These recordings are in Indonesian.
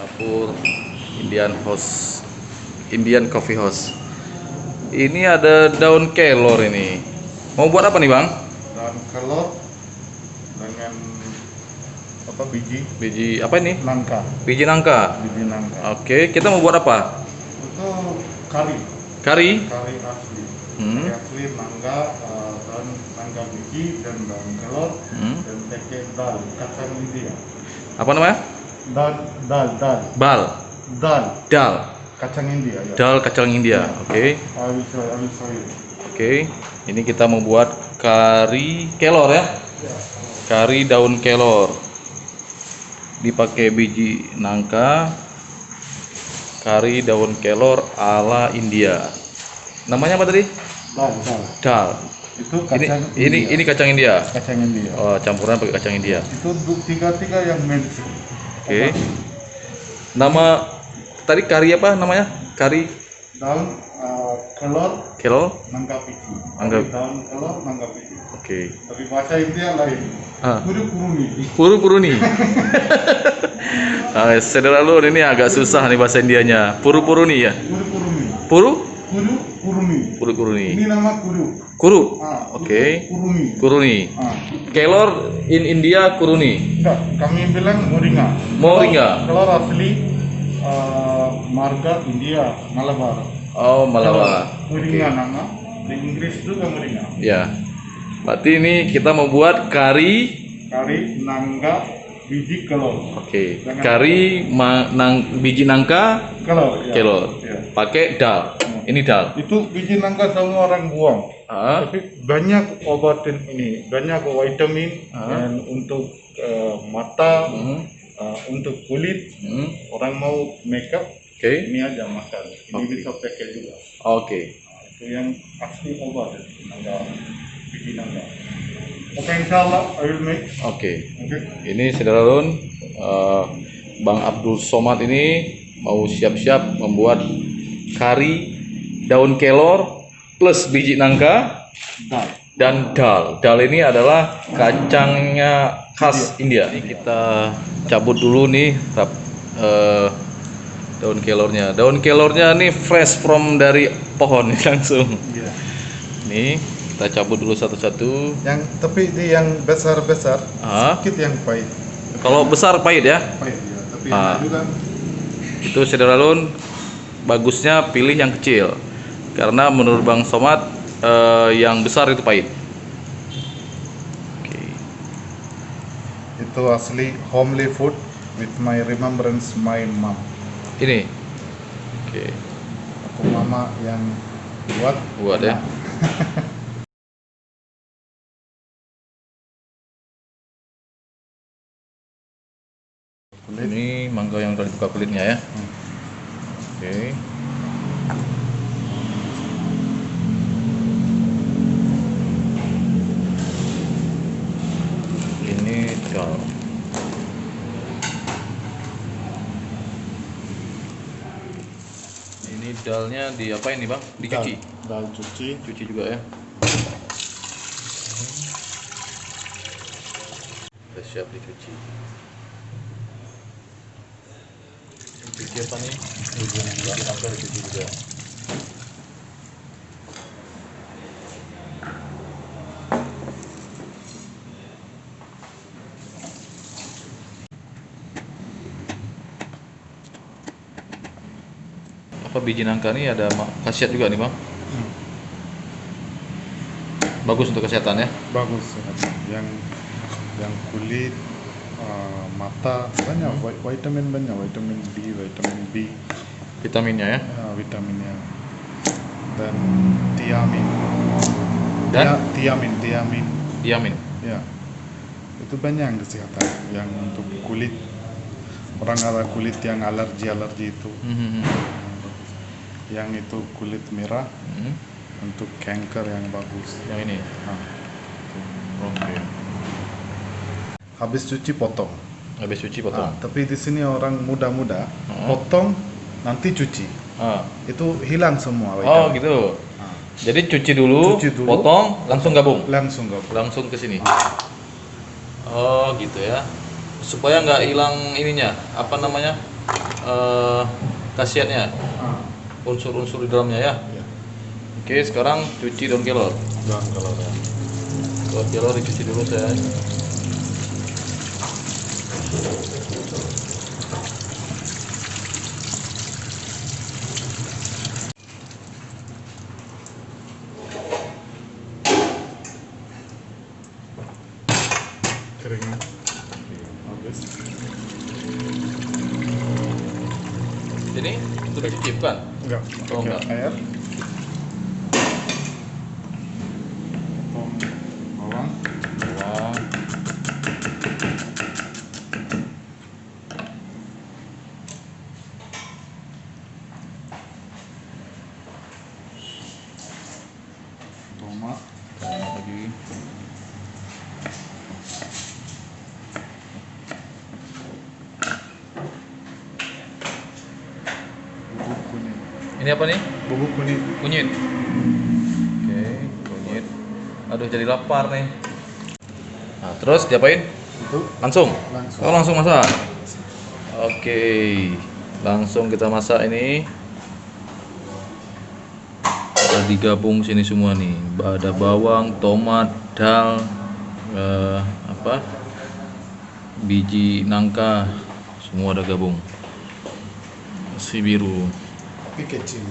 Dapur Indian Coffee House. Ini ada daun kelor ini. Mau buat apa nih, Bang? Daun kelor dengan apa Biji apa ini? nangka. Biji nangka. Biji nangka. Oke, kita mau buat apa? Itu kari. Kari? Kari asli. Hmm. Kari asli nangka, daun nangka biji dan daun kelor dan pakai dal kacang India. Apa namanya? Dal. Dal. Kacang India ya. Dal kacang India. Oke. I will show you. Oke. Ini kita membuat kari kelor ya. Kari daun kelor. Dipakai biji nangka. Kari daun kelor ala India. Namanya apa tadi? Dal. Itu kacang Ini kacang India. Kacang India. Oh, campuran pakai kacang India. Itu tiga yang main. Oke. Nama tadi kari apa namanya? Kari Daun kelor nangka biji. Daun kelor nangka biji. Oke. Tapi bahasa India lain. Puru-puruni. Nah, saudara lu ini agak susah nih bahasa Indianya. Puru-puruni ya? Puru-puruni. Ini nama Kuru. Oke. Kuruni. Kelor in India kuruni. Enggak, kami bilang Moringa. Kelor asli marga India, Malabar. Oh, Malabar. Moringa nama. Di Inggris juga Moringa. Ya. Berarti ini kita membuat kari nangka biji kelor. Oke. Kari biji nangka kelor. Ya. Pakai dal. Ini dal. Itu biji nangka semua orang buang. Tapi banyak obatin ini, banyak vitamin dan untuk mata, untuk kulit. Orang mau makeup, ini aja makan. Ini bisa pakai juga. Oke. Itu yang asli obat biji nangka. Oke, insyaallah I will make. Oke. Ini saudara Lun, Bang Abdul Somad ini mau siap-siap membuat kari daun kelor plus biji nangka dan dal. Dal ini adalah kacangnya khas India. Ini kita cabut dulu nih daun kelornya. Daun kelornya nih fresh from dari pohon langsung. Nih kita cabut dulu satu-satu. Tapi yang besar-besar sedikit yang pahit. Kalau besar pahit ya? Pahit ya, tapi enak juga. Itu saudara Lun, bagusnya pilih yang kecil. Karena menurut Bang Somad yang besar itu pahit. Oke. Itu asli homely food with my remembrance my mom. Ini. Oke. Aku mama yang buat ya. Ini mangga yang udah dibuka kulitnya ya. Oke. Ini dal. Ini dalnya diapain nih, Bang? Dicuci. Dal cuci juga ya. Sudah siap dicuci. Cuci apa nih? Biji nangka dicuci juga. Apa biji nangka nih ada khasiat juga nih, Bang? Bagus untuk kesehatan ya? bagus. Yang kulit, mata banyak vitamin D, vitamin B, Vitaminnya ya? vitaminnya dan tiamin. Diamin. Ya, itu banyak kesehatan. Yang untuk kulit, orang ada kulit yang alergi itu. Yang itu kulit merah, untuk kanker yang bagus. Yang ini. Oke. Habis cuci potong. Tapi di sini orang muda-muda potong nanti cuci. Itu hilang semua. Oh gitu. Jadi cuci dulu, potong, langsung gabung. Langsung ke sini. Oh gitu ya. Supaya nggak hilang ininya, apa namanya? khasiatnya, Ah, unsur-unsur di dalamnya ya. ya. Oke, sekarang cuci daun kelor. Daun kelor ya. Daun kelor dicuci dulu saya. Kering. Habis. Ini untuk dicuci bukan? Enggak. Oh, Pakai enggak. air. Potong bawang. Bawang. Tomat. Lagi. Bubuk kunyit. Ini apa nih? Bubuk kunyit. Kunyit. Oke, kunyit. Aduh, jadi lapar nih. Nah, terus diapain? Itu Langsung? langsung. Oh, langsung masak. Oke, langsung kita masak ini. Ada digabung sini semua nih. Ada bawang, tomat, dal, apa? Biji nangka, semua ada gabung. Si biru. Tapi kecil.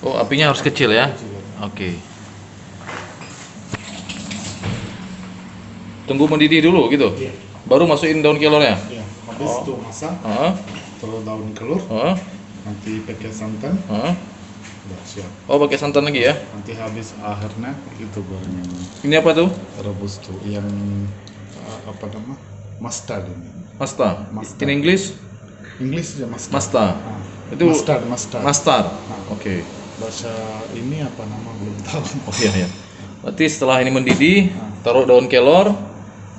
Oh, apinya harus kecil ya? Kecil. Oke. Tunggu mendidih dulu gitu. Iya. Baru masukin daun kelornya. Ya. Habis Oh. itu masak. Heeh. Taruh daun kelor. Heeh. Nanti pakai santan. Heeh. Udah siap. Oh, pakai santan lagi ya. Nanti habis akhirnya itu goreng Ini apa tuh? rebus tuh yang apa nama? Mustard ini. Masta. Mustard. In English? English ya mustard. Masta. Ah. Itu Mustard, mustard. Mustard. Ah. Oke. Bahasa ini apa nama belum tahu. Oh iya ya. Berarti setelah ini mendidih, Ah. taruh daun kelor,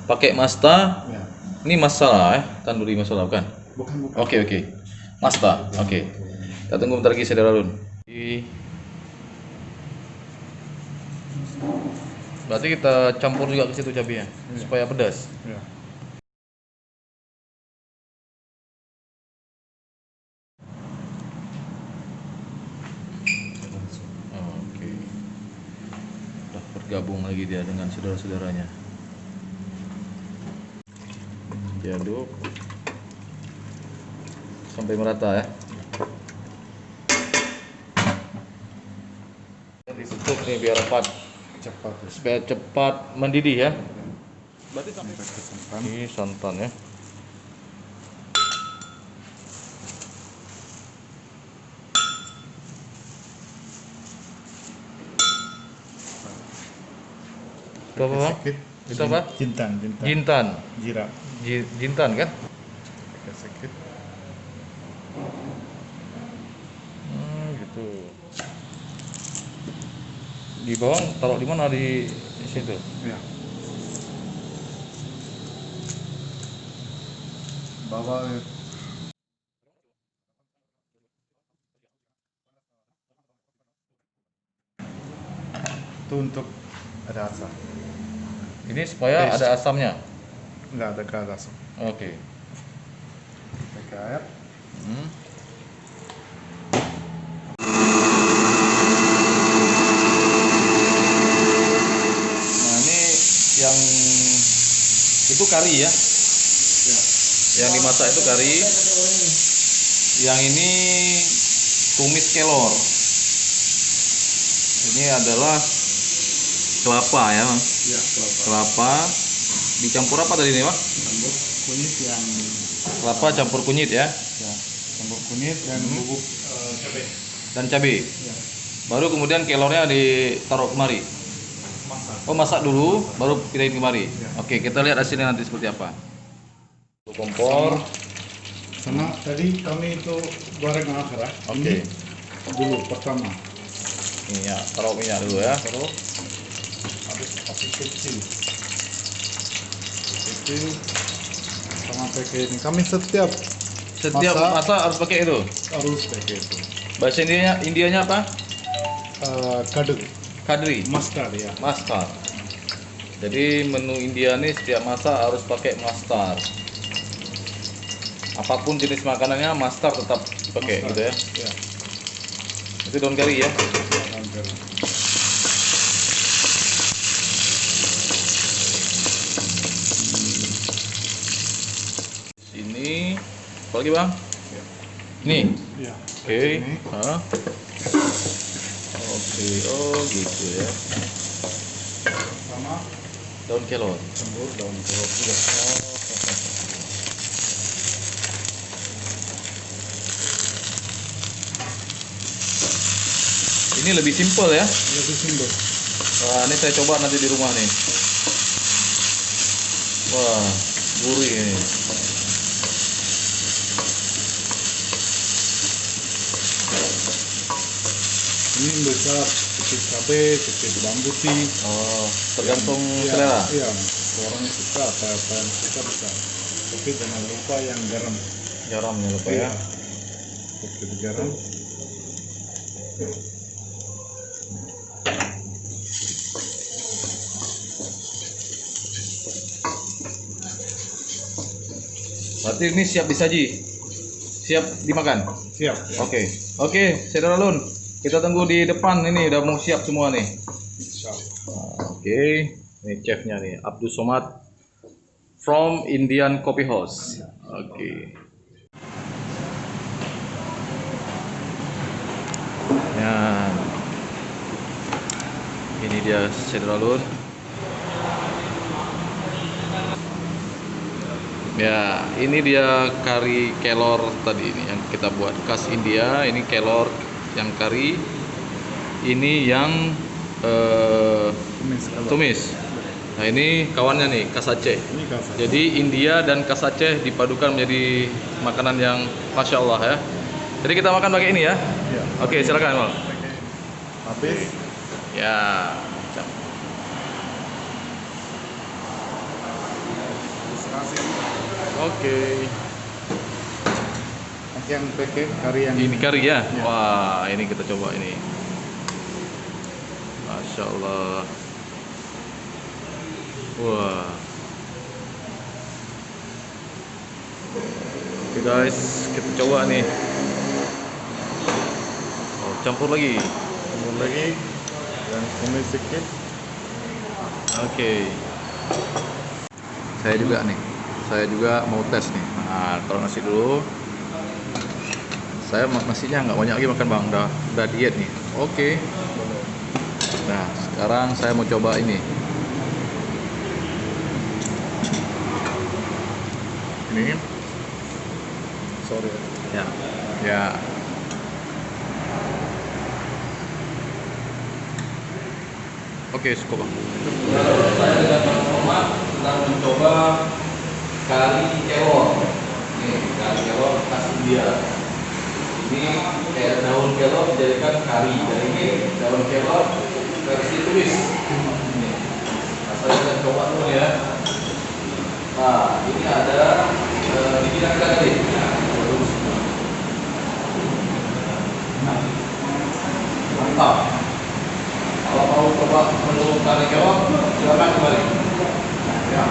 pakai masta. Ya. Ini masala ya, tandoori masala bukan? Bukan bukan. Oke oke. Masta. Oke. Kita tunggu bentar lagi saudara Run. Berarti kita campur juga ke situ cabenya supaya pedas. Ya. Oh, oke. Udah bergabung lagi dia dengan saudara-saudaranya. Diaduk sampai merata ya. Ditutup nih biar rapat, Cepat ya. supaya cepat mendidih ya. Berarti Sampai ke santan. ini santan ya. Itu apa, Bang? Sedikit. Itu apa? Jintan, jintan. Jintan. Jira. Jintan kan? Pakai sedikit. Gitu. Di bawang taruh di mana, di situ? Ya. Bawa itu untuk rasa. Ini supaya Taste. ada asamnya. Enggak ada ke rasa. Oke. Pakai air. Hmm. Nah, ini yang itu kari ya. Ya. Yang dimasak itu kari. Yang ini tumis kelor. Ini adalah kelapa ya, Bang. Ya, kelapa. Kelapa dicampur apa tadi nih, Bang? Campur kunyit yang Kelapa campur kunyit ya, ya, campur kunyit dan bubuk cabai. dan cabai. Ya. Baru kemudian kelornya ditaruh kemari. Masak. Oh, masak dulu, baru pindahin kemari. Ya. Oke, kita lihat hasilnya nanti seperti apa. Kompor. Sama tadi kami itu goreng akar. Oke. Ini dulu pertama. Minyak, taruh minyak dulu ya. Taruh habis api kecil. Kecil sama pakai ini. Kami setiap Setiap Masak. masak harus pakai itu. harus pakai itu. Bahasa Indianya apa? Kaduk, Kadri. mustard ya. Mustard. Jadi menu India nih setiap masak harus pakai mustard. Apapun jenis makanannya, mustard tetap dipakai gitu ya. Ya. Itu daun kari ya. Ini apa lagi bang? Ini. Ya. Oke. Hah? Oke. Oh gitu ya. Sama Daun kelor. campur daun jeruk juga. Ini lebih simpel ya. Lebih simpel. Wah, ini saya coba nanti di rumah nih. Wah, gurih ini. Ini besar sedikit cabai, sedikit bawang putih. Oh, tergantung Iya, selera. Iya, orang suka apa yang suka bisa. Tapi jangan lupa yang garam. Garamnya lupa ya. Sedikit garam. Berarti ini siap disaji. Siap dimakan. Siap. Ya. Oke. Oke, Saudara Lun. Kita tunggu di depan ini udah mau siap semua nih. Siap. Oke, ini chefnya nih, Abdul Somad from Indian Coffee House. Oke. Nah, ini dia Saudara Lun. Ya, ini dia kari kelor tadi ini yang kita buat khas India. Ini kelor yang kari. Ini yang tumis. Nah, ini kawannya nih, khas Aceh. Ini kasar. Jadi India dan khas Aceh dipadukan menjadi makanan yang masya Allah ya. Jadi kita makan pakai ini ya. Ya. Oke, silakan Mal. Habis. Ya. Oke. Nanti yang pakai kari yang Ini kari ya? Ya. Wah, ini kita coba ini. Masya Allah. Wah. Oke guys, kita coba nih. Oh, campur lagi. campur lagi dan tumis sedikit. Oke. Saya juga mau tes nih. Nah, kalau nasi dulu. Saya nasinya nggak banyak lagi makan bang, udah diet nih. Oke. Nah, sekarang saya mau coba ini. Ini. Sorry. Ya. Ya. Oke, cukup bang. Saya dengan Bang Muhammad sedang mencoba kari kelor. Nih, kari kelor khas India. Ini kayak daun kelor dijadikan kari. Dan ini daun kelor versi tumis. Nih. Nah, saya akan coba dulu ya. Nah, ini ada biji nangka tadi. Nah, mantap. Kalau mau coba menu kari kelor, silakan kembali. Ya.